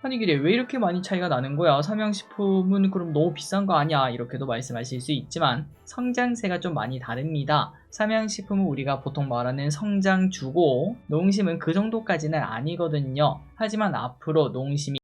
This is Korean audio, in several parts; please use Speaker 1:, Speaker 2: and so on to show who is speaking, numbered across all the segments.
Speaker 1: 아니 그래 왜 이렇게 많이 차이가 나는 거야? 삼양식품은 그럼 너무 비싼 거 아니야? 이렇게도 말씀하실 수 있지만 성장세가 좀 많이 다릅니다. 삼양식품은 우리가 보통 말하는 성장주고 농심은 그 정도까지는 아니거든요. 하지만 앞으로 농심이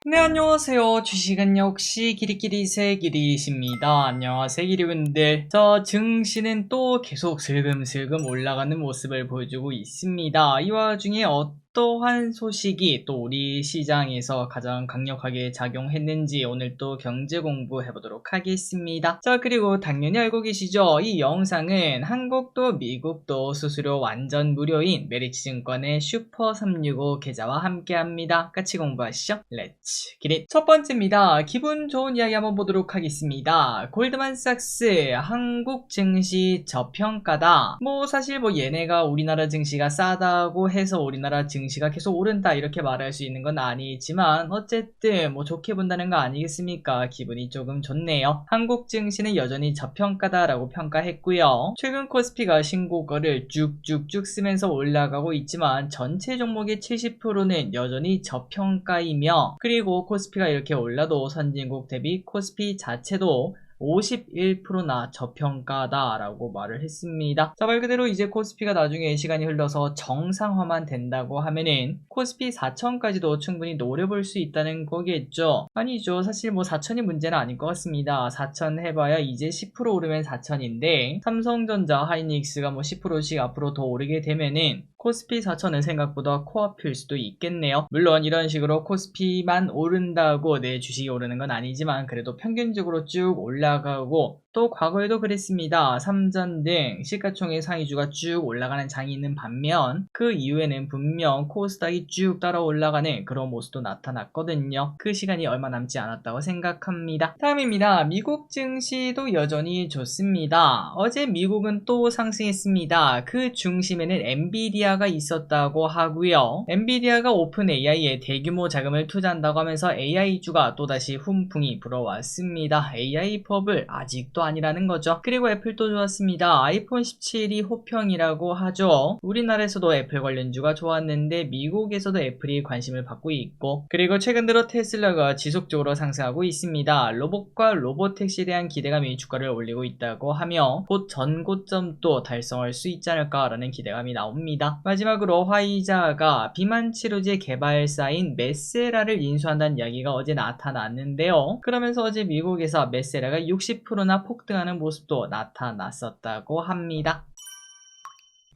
Speaker 1: 네, 안녕하세요. 주식은 역시 기리기리새 기리십니다. 안녕하세요, 기리분들. 저 증시는 또 계속 슬금슬금 올라가는 모습을 보여주고 있습니다. 이 와중에 어떠한 소식이 또 우리 시장에서 가장 강력하게 작용했는지 오늘 또 경제 공부해보도록 하겠습니다. 자, 그리고 당연히 알고 계시죠? 이 영상은 한국도 미국도 수수료 완전 무료인 메리츠증권의 슈퍼365 계좌와 함께합니다. 같이 공부하시죠. 렛츠 기릿. 첫 번째입니다. 기분 좋은 이야기 한번 보도록 하겠습니다. 골드만삭스 한국 증시 저평가다. 사실 얘네가 우리나라 증시가 싸다고 해서 우리나라 증시가 계속 오른다 이렇게 말할 수 있는 건 아니지만 어쨌든 좋게 본다는 거 아니겠습니까? 기분이 조금 좋네요. 한국 증시는 여전히 저평가다라고 평가했고요. 최근 코스피가 신고가를 쭉쭉쭉 쓰면서 올라가고 있지만 전체 종목의 70%는 여전히 저평가이며 그리고 코스피가 이렇게 올라도 선진국 대비 코스피 자체도 51%나 저평가다라고 말을 했습니다. 자, 말 그대로 이제 코스피가 나중에 시간이 흘러서 정상화만 된다고 하면은 코스피 4천까지도 충분히 노려볼 수 있다는 거겠죠. 아니죠. 사실 4천이 문제는 아닐 것 같습니다. 4천 해봐야 이제 10% 오르면 4천인데 삼성전자, 하이닉스가 10%씩 앞으로 더 오르게 되면은 코스피 4천은 생각보다 코앞일 수도 있겠네요. 물론 이런 식으로 코스피만 오른다고 내 주식이 오르는 건 아니지만 그래도 평균적으로 쭉 올라가고 또 과거에도 그랬습니다. 삼전 등 시가총액 상위주가 쭉 올라가는 장이 있는 반면 그 이후에는 분명 코스닥이 쭉 따라 올라가는 그런 모습도 나타났거든요. 그 시간이 얼마 남지 않았다고 생각합니다. 다음입니다. 미국 증시도 여전히 좋습니다. 어제 미국은 또 상승했습니다. 그 중심에는 엔비디아가 있었다고 하고요. 엔비디아가 오픈 AI에 대규모 자금을 투자한다고 하면서 AI주가 또다시 훈풍이 불어왔습니다. AI 버블 아직도 아니라는 거죠. 그리고 애플도 좋았습니다. 아이폰 17이 호평이라고 하죠. 우리나라에서도 애플 관련주가 좋았는데 미국에서도 애플이 관심을 받고 있고 그리고 최근 들어 테슬라가 지속적으로 상승하고 있습니다. 로봇과 로보택시에 대한 기대감이 주가를 올리고 있다고 하며 곧 전고점도 달성할 수 있지 않을까라는 기대감이 나옵니다. 마지막으로 화이자가 비만 치료제 개발사인 메세라를 인수한다는 이야기가 어제 나타났는데요. 그러면서 어제 미국에서 메세라가 60%나 폭등하는 모습도 나타났었다고 합니다.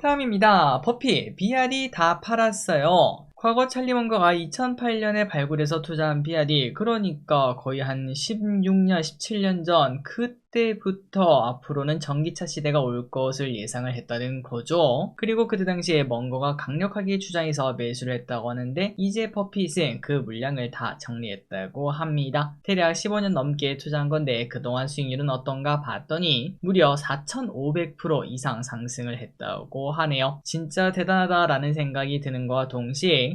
Speaker 1: 다음입니다. 버피, BR이 다 팔았어요. 과거 찰리 먼거가 2008년에 발굴해서 투자한 BR이 그러니까 거의 한 16년, 17년 전 그때부터 앞으로는 전기차 시대가 올 것을 예상을 했다는 거죠. 그리고 그때 당시에 먼거가 강력하게 주장해서 매수를 했다고 하는데 이제 버핏은 그 물량을 다 정리했다고 합니다. 대략 15년 넘게 투자한 건데 그동안 수익률은 어떤가 봤더니 무려 4,500% 이상 상승을 했다고 하네요. 진짜 대단하다라는 생각이 드는 것과 동시에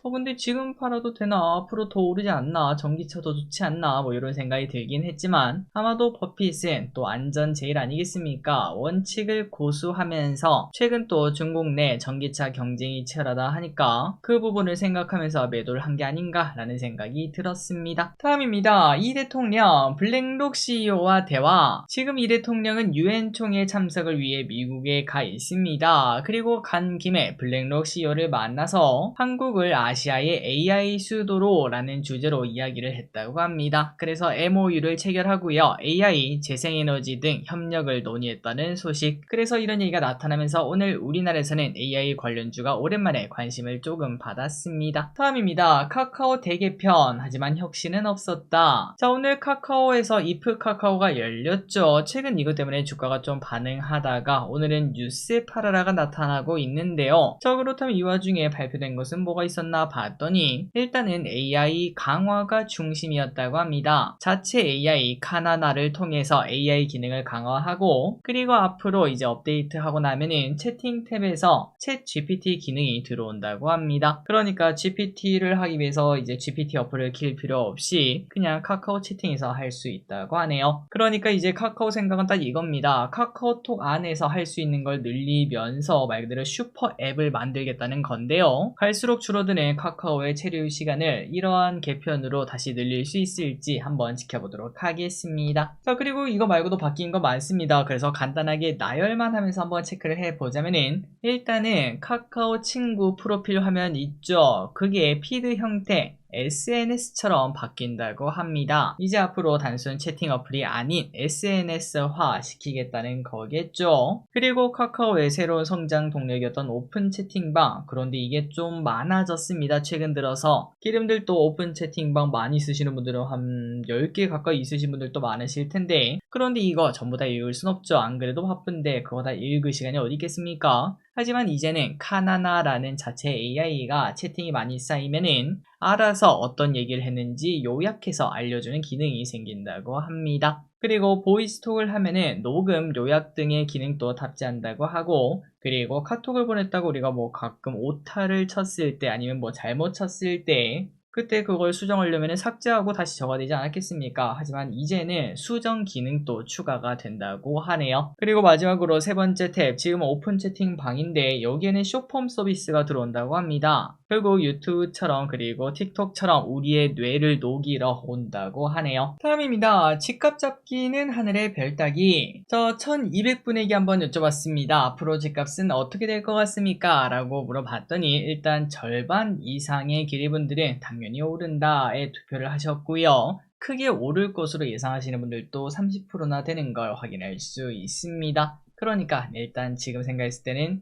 Speaker 1: 근데 지금 팔아도 되나? 앞으로 더 오르지 않나? 전기차 더 좋지 않나? 이런 생각이 들긴 했지만 아마도 버핏은 또 안전 제일 아니겠습니까? 원칙을 고수하면서 최근 또 중국 내 전기차 경쟁이 치열하다 하니까 그 부분을 생각하면서 매도를 한 게 아닌가 라는 생각이 들었습니다. 다음입니다. 이 대통령 블랙록 CEO와 대화. 지금 이 대통령은 UN 총회 참석을 위해 미국에 가 있습니다. 그리고 간 김에 블랙록 CEO를 만나서 한국을 아시아의 AI 수도로 라는 주제로 이야기를 했다고 합니다. 그래서 MOU를 체결하고요. AI, 재생에너지 등 협력을 논의했다는 소식. 그래서 이런 얘기가 나타나면서 오늘 우리나라에서는 AI 관련주가 오랜만에 관심을 조금 받았습니다. 다음입니다. 카카오 대개편. 하지만 혁신은 없었다. 자, 오늘 카카오에서 이프 카카오가 열렸죠. 최근 이것 때문에 주가가 좀 반응하다가 오늘은 뉴스에 팔아라가 나타나고 있는데요. 자, 그렇다면 이 와중에 발표된 것은 뭐가 있었나 봤더니 일단은 AI 강화가 중심이었다고 합니다. 자체 AI 카나나를 통해서 탭에서 AI 기능을 강화하고, 그리고 앞으로 이제 업데이트하고 나면은 채팅 탭에서 챗 GPT 기능이 들어온다고 합니다. 그러니까 GPT를 하기 위해서 이제 GPT 어플을 킬 필요 없이 그냥 카카오 채팅에서 할 수 있다고 하네요. 그러니까 이제 카카오 생각은 딱 이겁니다. 카카오톡 안에서 할 수 있는 걸 늘리면서 말 그대로 슈퍼 앱을 만들겠다는 건데요. 갈수록 줄어드는 카카오의 체류 시간을 이러한 개편으로 다시 늘릴 수 있을지 한번 지켜보도록 하겠습니다. 자, 그리고 이거 말고도 바뀐 거 많습니다. 그래서 간단하게 나열만 하면서 한번 체크를 해보자면은, 일단은 카카오 친구 프로필 화면 있죠? 그게 피드 형태 SNS처럼 바뀐다고 합니다. 이제 앞으로 단순 채팅 어플이 아닌 SNS화 시키겠다는 거겠죠. 그리고 카카오의 새로운 성장 동력이었던 오픈 채팅방, 그런데 이게 좀 많아졌습니다. 최근 들어서 기름들도 오픈 채팅방 많이 쓰시는 분들은 한 10개 가까이 있으신 분들도 많으실 텐데, 그런데 이거 전부 다 읽을 순 없죠. 안 그래도 바쁜데 그거 다 읽을 시간이 어디 있겠습니까? 하지만 이제는 카나나라는 자체 AI가 채팅이 많이 쌓이면은 알아서 어떤 얘기를 했는지 요약해서 알려주는 기능이 생긴다고 합니다. 그리고 보이스톡을 하면은 녹음, 요약 등의 기능도 탑재한다고 하고, 그리고 카톡을 보냈다고 우리가 뭐 가끔 오타를 쳤을 때 아니면 뭐 잘못 쳤을 때 그때 그걸 수정하려면 삭제하고 다시 적어야 되지 않았겠습니까? 하지만 이제는 수정 기능도 추가가 된다고 하네요. 그리고 마지막으로 세 번째 탭, 지금 오픈 채팅방인데 여기에는 쇼폼 서비스가 들어온다고 합니다. 결국 유튜브처럼 그리고 틱톡처럼 우리의 뇌를 녹이러 온다고 하네요. 다음입니다. 집값 잡기는 하늘의 별 따기. 저 1200분에게 한번 여쭤봤습니다. 앞으로 집값은 어떻게 될 것 같습니까? 라고 물어봤더니 일단 절반 이상의 기리분들은 당연히 오른다에 투표를 하셨고요. 크게 오를 것으로 예상하시는 분들도 30%나 되는 걸 확인할 수 있습니다. 그러니까 일단 지금 생각했을 때는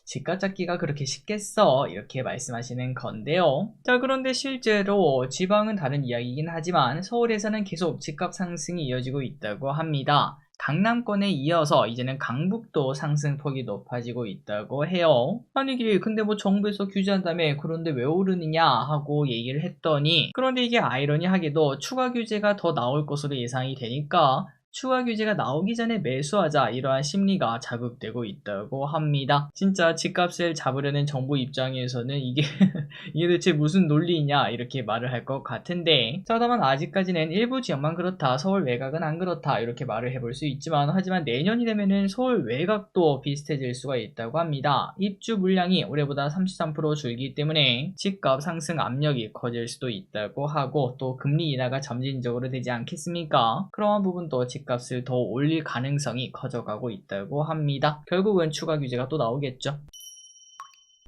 Speaker 1: 집값 잡기가 그렇게 쉽겠어, 이렇게 말씀하시는 건데요. 자, 그런데 실제로 지방은 다른 이야기이긴 하지만 서울에서는 계속 집값 상승이 이어지고 있다고 합니다. 강남권에 이어서 이제는 강북도 상승폭이 높아지고 있다고 해요. 아니 이게 근데 뭐 정부에서 규제한다며 그런데 왜 오르느냐 하고 얘기를 했더니, 그런데 이게 아이러니하게도 추가 규제가 더 나올 것으로 예상이 되니까 추가 규제가 나오기 전에 매수하자, 이러한 심리가 자극되고 있다고 합니다. 진짜 집값을 잡으려는 정부 입장에서는 이게 이게 대체 무슨 논리냐 이렇게 말을 할 것 같은데, 자, 다만 아직까지는 일부 지역만 그렇다, 서울 외곽은 안 그렇다 이렇게 말을 해볼 수 있지만, 하지만 내년이 되면은 서울 외곽도 비슷해질 수가 있다고 합니다. 입주 물량이 올해보다 33% 줄기 때문에 집값 상승 압력이 커질 수도 있다고 하고, 또 금리 인하가 점진적으로 되지 않겠습니까? 그러한 부분도 집값을 더 올릴 가능성이 커져가고 있다고 합니다. 결국은 추가 규제가 또 나오겠죠.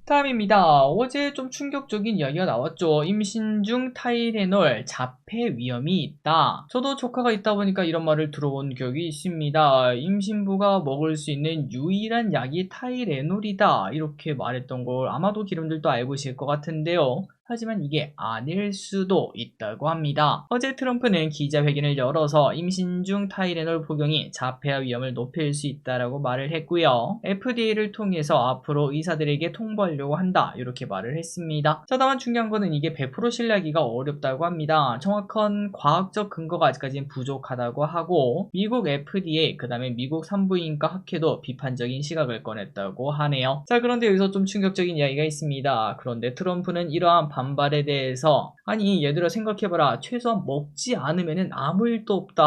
Speaker 1: 다음입니다. 어제 좀 충격적인 이야기가 나왔죠. 임신 중 타이레놀 자폐 위험이 있다. 저도 조카가 있다 보니까 이런 말을 들어본 기억이 있습니다. 임신부가 먹을 수 있는 유일한 약이 타이레놀이다, 이렇게 말했던 걸 아마도 기름들도 알고 있을 것 같은데요. 하지만 이게 아닐 수도 있다고 합니다. 어제 트럼프는 기자회견을 열어서 임신 중 타이레놀 복용이 자폐아 위험을 높일 수 있다라고 말을 했고요. FDA를 통해서 앞으로 의사들에게 통보하려고 한다, 이렇게 말을 했습니다. 자, 다만 중요한 거는 이게 100% 신뢰하기가 어렵다고 합니다. 정확한 과학적 근거가 아직까지는 부족하다고 하고, 미국 FDA 그 다음에 미국 산부인과 학회도 비판적인 시각을 꺼냈다고 하네요. 자, 그런데 여기서 좀 충격적인 이야기가 있습니다. 그런데 트럼프는 이러한 반발에 대해서, 아니 얘들아 생각해봐라, 최소한 먹지 않으면은 아무 일도 없다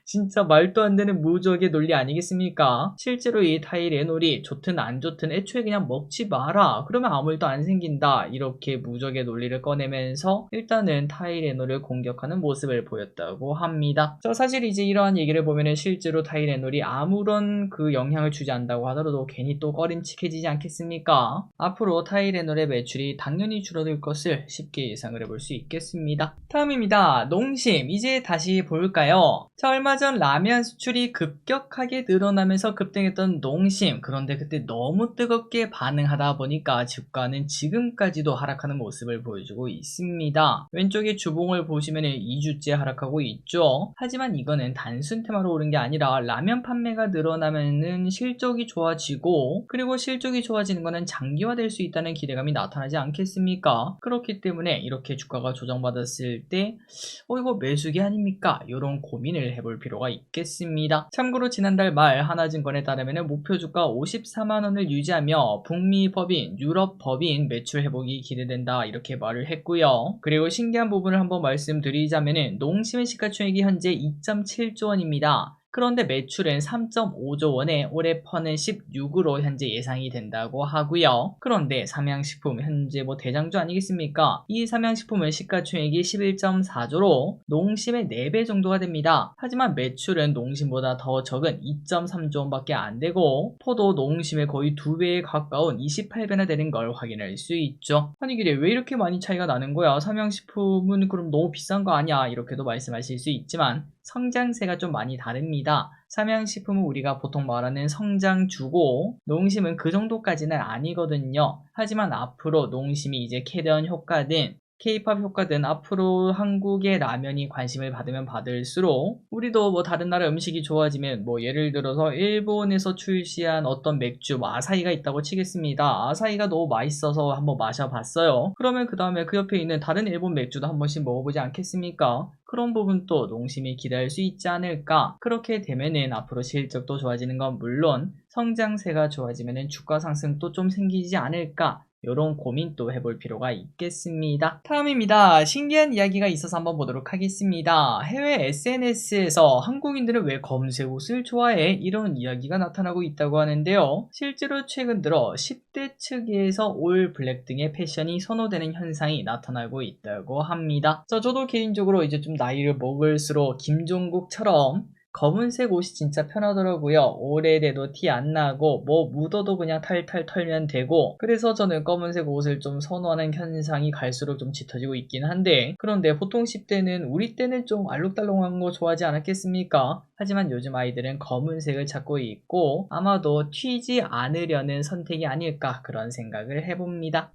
Speaker 1: 진짜 말도 안 되는 무적의 논리 아니겠습니까? 실제로 이 타이레놀이 좋든 안 좋든 애초에 그냥 먹지 마라, 그러면 아무 일도 안 생긴다, 이렇게 무적의 논리를 꺼내면서 일단은 타이레놀을 공격하는 모습을 보였다고 합니다. 사실 이제 이러한 얘기를 보면은 실제로 타이레놀이 아무런 그 영향을 주지 않는다고 하더라도 괜히 또 꺼림칙해지지 않겠습니까? 앞으로 타이레놀의 매출이 당연히 줄어들 것을 쉽게 예상을 해볼 수 있겠습니다. 다음입니다. 농심, 이제 다시 볼까요? 자, 얼마 전 라면 수출이 급격하게 늘어나면서 급등했던 농심, 그런데 그때 너무 뜨겁게 반응하다 보니까 주가는 지금까지도 하락하는 모습을 보여주고 있습니다. 왼쪽에 주봉을 보시면 2주째 하락하고 있죠. 하지만 이거는 단순 테마로 오른 게 아니라 라면 판매가 늘어나면은 실적이 좋아지고, 그리고 실적이 좋아지는 거는 장기화될 수 있다는 기대감이 나타나지 않겠습니까? 아닙니까? 그렇기 때문에 이렇게 주가가 조정받았을 때 이거 매수기 아닙니까? 이런 고민을 해볼 필요가 있겠습니다. 참고로 지난달 말 하나증권에 따르면 목표 주가 54만원을 유지하며 북미 법인, 유럽 법인 매출 회복이 기대된다 이렇게 말을 했고요. 그리고 신기한 부분을 한번 말씀드리자면 농심의 시가총액이 현재 2.7조 원입니다. 그런데 매출은 3.5조 원에 올해 퍼는 16으로 현재 예상이 된다고 하고요. 그런데 삼양식품 현재 대장주 아니겠습니까? 이 삼양식품은 시가총액이 11.4조로 농심의 4배 정도가 됩니다. 하지만 매출은 농심보다 더 적은 2.3조 원밖에 안 되고 퍼도 농심의 거의 2배에 가까운 28배나 되는 걸 확인할 수 있죠. 아니 그래 왜 이렇게 많이 차이가 나는 거야? 삼양식품은 그럼 너무 비싼 거 아니야? 이렇게도 말씀하실 수 있지만 성장세가 좀 많이 다릅니다. 삼양식품은 우리가 보통 말하는 성장주고 농심은 그 정도까지는 아니거든요. 하지만 앞으로 농심이 이제 캐리언 효과든 K-팝 효과든 앞으로 한국의 라면이 관심을 받으면 받을수록 우리도 다른 나라 음식이 좋아지면 예를 들어서 일본에서 출시한 어떤 맥주 아사히가 있다고 치겠습니다. 아사히가 너무 맛있어서 한번 마셔봤어요. 그러면 그 다음에 그 옆에 있는 다른 일본 맥주도 한 번씩 먹어보지 않겠습니까? 그런 부분도 농심이 기대할 수 있지 않을까? 그렇게 되면은 앞으로 실적도 좋아지는 건 물론 성장세가 좋아지면은 주가 상승도 좀 생기지 않을까? 이런 고민도 해볼 필요가 있겠습니다. 다음입니다. 신기한 이야기가 있어서 한번 보도록 하겠습니다. 해외 SNS에서 한국인들은 왜 검은색 옷을 좋아해? 이런 이야기가 나타나고 있다고 하는데요. 실제로 최근 들어 10대 측에서 올 블랙 등의 패션이 선호되는 현상이 나타나고 있다고 합니다. 저도 개인적으로 이제 좀 나이를 먹을수록 김종국처럼 검은색 옷이 진짜 편하더라고요. 오래돼도 티 안 나고 묻어도 그냥 탈탈 털면 되고 그래서 저는 검은색 옷을 좀 선호하는 현상이 갈수록 좀 짙어지고 있긴 한데 그런데 보통 10대는 우리 때는 좀 알록달록한 거 좋아하지 않았겠습니까? 하지만 요즘 아이들은 검은색을 찾고 있고 아마도 튀지 않으려는 선택이 아닐까 그런 생각을 해봅니다.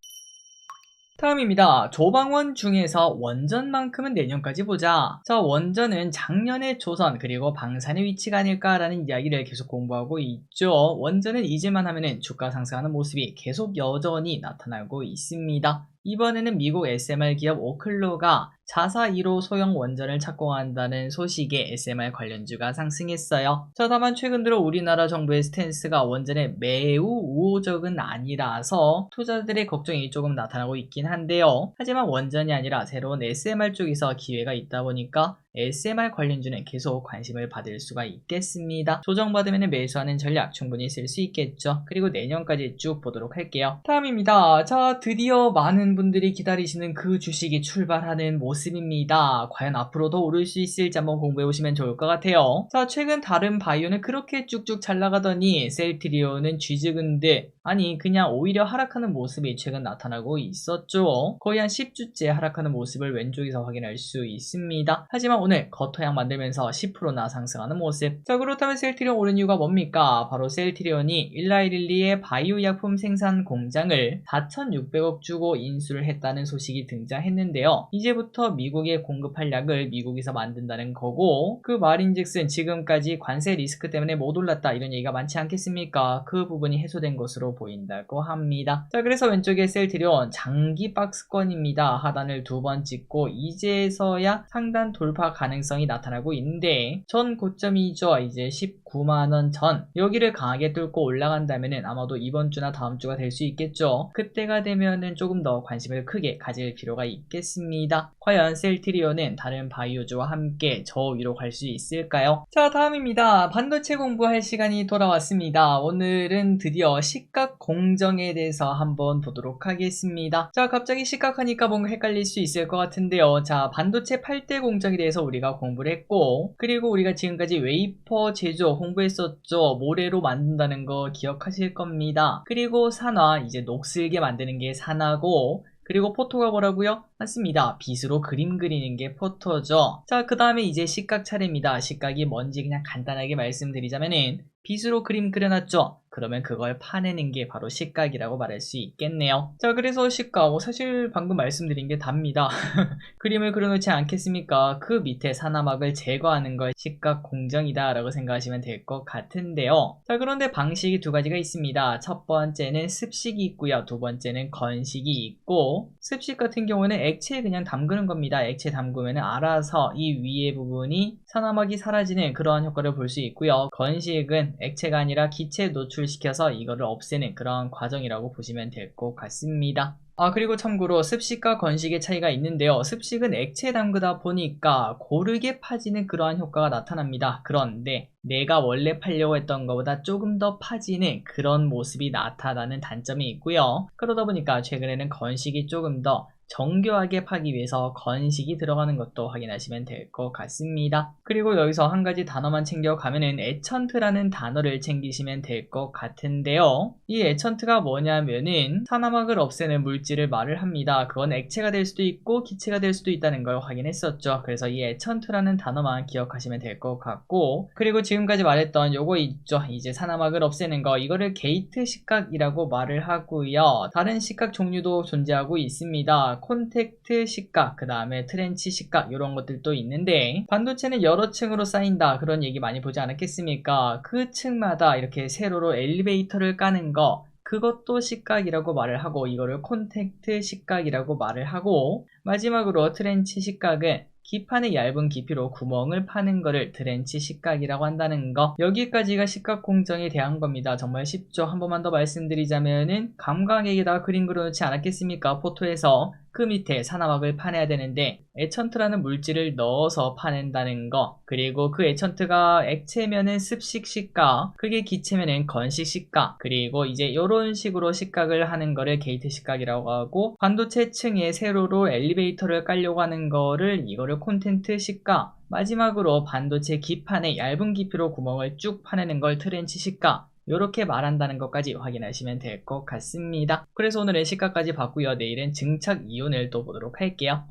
Speaker 1: 다음입니다. 조방원 중에서 원전만큼은 내년까지 보자. 원전은 작년의 조선 그리고 방산의 위치가 아닐까라는 이야기를 계속 공부하고 있죠. 원전은 잊을만 하면은 주가 상승하는 모습이 계속 여전히 나타나고 있습니다. 이번에는 미국 SMR 기업 오클로가 자사 1호 소형 원전을 착공한다는 소식에 SMR 관련주가 상승했어요. 다만 최근 들어 우리나라 정부의 스탠스가 원전에 매우 우호적은 아니라서 투자들의 걱정이 조금 나타나고 있긴 한데요. 하지만 원전이 아니라 새로운 SMR 쪽에서 기회가 있다 보니까 SMR 관련주는 계속 관심을 받을 수가 있겠습니다. 조정받으면 매수하는 전략 충분히 쓸 수 있겠죠. 그리고 내년까지 쭉 보도록 할게요. 다음입니다. 드디어 많은 분들이 기다리시는 그 주식이 출발하는 모습입니다. 과연 앞으로 더 오를 수 있을지 한번 공부해 보시면 좋을 것 같아요. 최근 다른 바이오는 그렇게 쭉쭉 잘 나가더니 셀트리온은 쥐죽은데 아니 그냥 오히려 하락하는 모습이 최근 나타나고 있었죠. 거의 한 10주째 하락하는 모습을 왼쪽에서 확인할 수 있습니다. 하지만 오늘 겉토양 만들면서 10%나 상승하는 모습. 그렇다면 셀트리온 오른 이유가 뭡니까? 바로 셀트리온이 일라이릴리의 바이오 약품 생산 공장을 4,600억 주고 인수를 했다는 소식이 등장했는데요. 이제부터 미국에 공급할 약을 미국에서 만든다는 거고 그 말인즉슨 지금까지 관세 리스크 때문에 못 올랐다 이런 얘기가 많지 않겠습니까? 그 부분이 해소된 것으로 보인다고 합니다. 그래서 왼쪽에 셀트리온 장기 박스권입니다. 하단을 2번 찍고 이제서야 상단 돌파 가능성이 나타나고 있는데 전 고점이죠. 이제 19만원 전 여기를 강하게 뚫고 올라간다면 아마도 이번 주나 다음 주가 될 수 있겠죠. 그때가 되면은 조금 더 관심을 크게 가질 필요가 있겠습니다. 과연 셀트리온은 다른 바이오주와 함께 저 위로 갈 수 있을까요? 다음입니다. 반도체 공부할 시간이 돌아왔습니다. 오늘은 드디어 시각 공정에 대해서 한번 보도록 하겠습니다. 갑자기 시각하니까 뭔가 헷갈릴 수 있을 것 같은데요. 반도체 8대 공정에 대해서 우리가 공부를 했고 그리고 우리가 지금까지 웨이퍼 제조 공부했었죠. 모래로 만든다는 거 기억하실 겁니다. 그리고 산화 이제 녹슬게 만드는 게 산화고 그리고 포토가 뭐라고요? 맞습니다. 빗으로 그림 그리는 게 포토죠. 그 다음에 이제 시각 차례입니다. 시각이 뭔지 그냥 간단하게 말씀드리자면은 빗으로 그림 그려놨죠. 그러면 그걸 파내는 게 바로 시각이라고 말할 수 있겠네요. 자, 그래서 시각, 사실 방금 말씀드린 게 답니다. 그림을 그려놓지 않겠습니까? 그 밑에 사나막을 제거하는 걸 시각 공정이다 라고 생각하시면 될 것 같은데요. 자, 그런데 방식이 두 가지가 있습니다. 첫 번째는 습식이 있고요. 두 번째는 건식이 있고, 습식 같은 경우는 액체에 그냥 담그는 겁니다. 액체에 담그면 알아서 이 위에 부분이 사나막이 사라지는 그러한 효과를 볼 수 있고요. 건식은 액체가 아니라 기체에 노출시켜서 이거를 없애는 그런 과정이라고 보시면 될 것 같습니다. 그리고 참고로 습식과 건식의 차이가 있는데요. 습식은 액체에 담그다 보니까 고르게 파지는 그러한 효과가 나타납니다. 그런데 내가 원래 파려고 했던 것보다 조금 더 파지는 그런 모습이 나타나는 단점이 있고요. 그러다 보니까 최근에는 건식이 조금 더 정교하게 파기 위해서 건식이 들어가는 것도 확인하시면 될 것 같습니다. 그리고 여기서 한 가지 단어만 챙겨가면은 에천트라는 단어를 챙기시면 될 것 같은데요. 이 에천트가 뭐냐면은 사나막을 없애는 물질을 말을 합니다. 그건 액체가 될 수도 있고 기체가 될 수도 있다는 걸 확인했었죠. 그래서 이 에천트라는 단어만 기억하시면 될 것 같고, 그리고 지금까지 말했던 요거 있죠. 이제 사나막을 없애는 거, 이거를 게이트 시각이라고 말을 하고요. 다른 시각 종류도 존재하고 있습니다. 콘택트 시각, 그 다음에 트렌치 시각, 이런 것들도 있는데, 반도체는 여러 층으로 쌓인다 그런 얘기 많이 보지 않았겠습니까? 그 층마다 이렇게 세로로 엘리베이터를 까는 거, 그것도 시각이라고 말을 하고, 이거를 콘택트 시각이라고 말을 하고, 마지막으로 트렌치 시각은 기판의 얇은 깊이로 구멍을 파는 거를 트렌치 시각이라고 한다는 거, 여기까지가 시각 공정에 대한 겁니다. 정말 쉽죠. 한 번만 더 말씀드리자면은 감광액에다가 그림 그려놓지 않았겠습니까? 포토에서 그 밑에 사나막을 파내야 되는데 에천트라는 물질을 넣어서 파낸다는 거, 그리고 그 에천트가 액체면은 습식 시각, 그게 기체면은 건식 시각, 그리고 이제 이런 식으로 시각을 하는 거를 게이트 시각이라고 하고, 반도체 층에 세로로 엘리베이터를 깔려고 하는 거를 이거를 콘텐트 시각, 마지막으로 반도체 기판에 얇은 깊이로 구멍을 쭉 파내는 걸 트렌치 시각, 이렇게 말한다는 것까지 확인하시면 될 것 같습니다. 그래서 오늘은 시각까지 봤고요. 내일은 증착 이온을 또 보도록 할게요.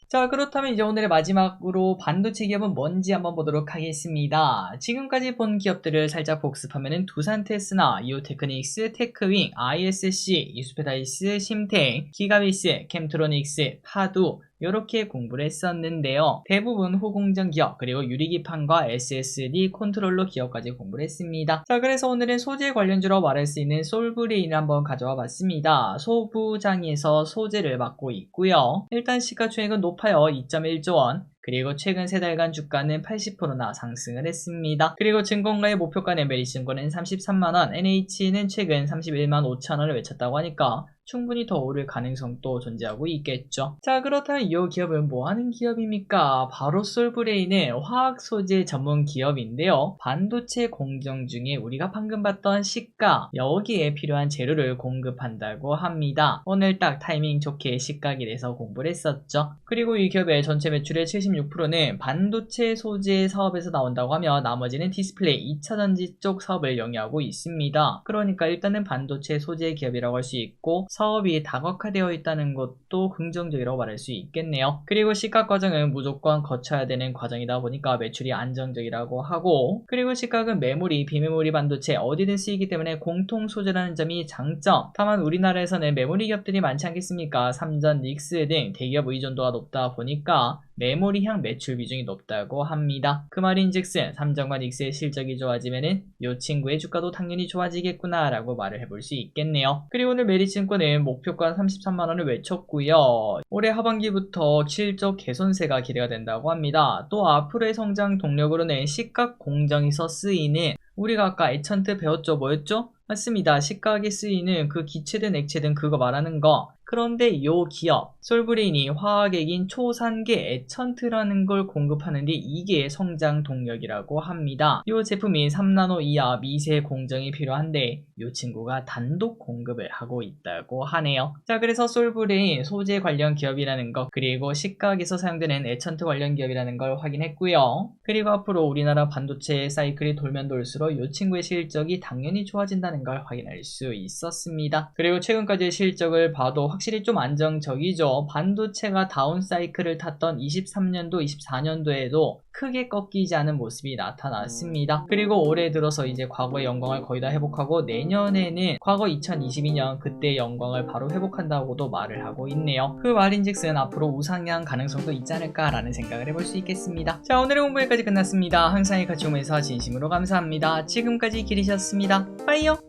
Speaker 1: 자, 그렇다면 이제 오늘의 마지막으로 반도체 기업은 뭔지 한번 보도록 하겠습니다. 지금까지 본 기업들을 살짝 복습하면은 두산테스나, 이오테크닉스, 테크윙, ISC, 이수페다이스, 심텍, 기가비스, 캠트로닉스, 파두, 이렇게 공부를 했었는데요. 대부분 호공정 기업, 그리고 유리기판과 SSD 컨트롤러 기업까지 공부를 했습니다. 자, 그래서 오늘은 소재 관련주로 말할 수 있는 솔브레인을 한번 가져와 봤습니다. 소부장에서 소재를 맡고 있고요. 일단 시가총액은 높아요. 2.1조 원. 그리고 최근 3달간 주가는 80%나 상승을 했습니다. 그리고 증권가의 목표가는 메리츠증권은 33만원, NH는 최근 31만 5천원을 외쳤다고 하니까 충분히 더 오를 가능성도 존재하고 있겠죠. 자, 그렇다면 이 기업은 뭐하는 기업입니까? 바로 솔브레인은 화학소재 전문 기업인데요. 반도체 공정 중에 우리가 방금 봤던 시각, 여기에 필요한 재료를 공급한다고 합니다. 오늘 딱 타이밍 좋게 시각에 대해서 공부를 했었죠. 그리고 이 기업의 전체 매출의 76%는 반도체 소재 사업에서 나온다고 하며 나머지는 디스플레이, 2차전지 쪽 사업을 영위하고 있습니다. 그러니까 일단은 반도체 소재 기업이라고 할 수 있고 사업이 다각화되어 있다는 것도 긍정적이라고 말할 수 있겠네요. 그리고 시각 과정은 무조건 거쳐야 되는 과정이다 보니까 매출이 안정적이라고 하고, 그리고 시각은 메모리, 비메모리 반도체 어디든 쓰이기 때문에 공통 소재라는 점이 장점. 다만 우리나라에서는 메모리 기업들이 많지 않겠습니까? 삼전, 닉스 등 대기업 의존도가 높다 보니까 메모리향 매출 비중이 높다고 합니다. 그 말인즉슨 삼전과 닉스의 실적이 좋아지면은 이 친구의 주가도 당연히 좋아지겠구나 라고 말을 해볼 수 있겠네요. 그리고 오늘 메리츠증권은 목표가 33만원을 외쳤고요. 올해 하반기부터 실적 개선세가 기대가 된다고 합니다. 또 앞으로의 성장 동력으로는 시각 공정에서 쓰이는, 우리가 아까 에천트 배웠죠? 뭐였죠? 맞습니다. 시각에 쓰이는 그 기체든 액체든 그거 말하는 거. 그런데 요 기업 솔브레인이 화학액인 초산계 에천트라는 걸 공급하는데 이게 성장 동력이라고 합니다. 이 제품이 3나노 이하 미세 공정이 필요한데 이 친구가 단독 공급을 하고 있다고 하네요. 자, 그래서 솔브레인 소재 관련 기업이라는 거, 그리고 시각에서 사용되는 에천트 관련 기업이라는 걸 확인했고요. 그리고 앞으로 우리나라 반도체 사이클이 돌면 돌수록 이 친구의 실적이 당연히 좋아진다는 걸 확인할 수 있었습니다. 그리고 최근까지의 실적을 봐도 확실히 좀 안정적이죠. 반도체가 다운 사이클을 탔던 23년도, 24년도에도 크게 꺾이지 않은 모습이 나타났습니다. 그리고 올해 들어서 이제 과거의 영광을 거의 다 회복하고 내년에는 과거 2022년 그때의 영광을 바로 회복한다고도 말을 하고 있네요. 그 말인즉슨 앞으로 우상향 가능성도 있지 않을까라는 생각을 해볼 수 있겠습니다. 자, 오늘의 공부 여기까지 끝났습니다. 항상 같이 오면서 진심으로 감사합니다. 지금까지 길이셨습니다. 빠이요.